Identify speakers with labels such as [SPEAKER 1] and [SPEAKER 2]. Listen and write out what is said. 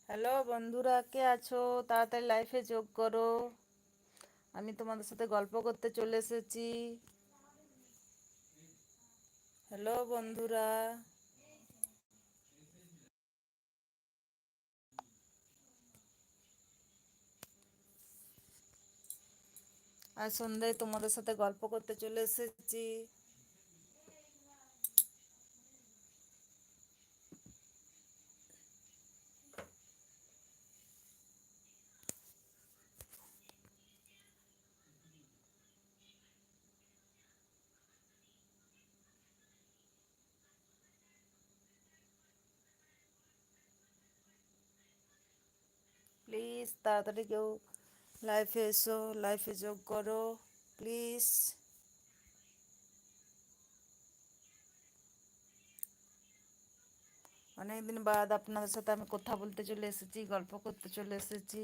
[SPEAKER 1] Hello বন্ধুরা, কে আছো? তাড়াতাড়ি লাইফে যোগ করো। আমি তোমাদের সাথে গল্প করতে চলে এসেছি। হ্যালো বন্ধুরা। আজ সন্ধ্যায় তোমাদের সাথে গল্প করতে চলে এসেছি। প্লিজ তাড়াতাড়ি কেউ লাইফে এসো, লাইফে যোগ করো প্লিজ। অনেকদিন বাদ আপনাদের সাথে আমি কথা বলতে চলে এসেছি, গল্প করতে চলে এসেছি।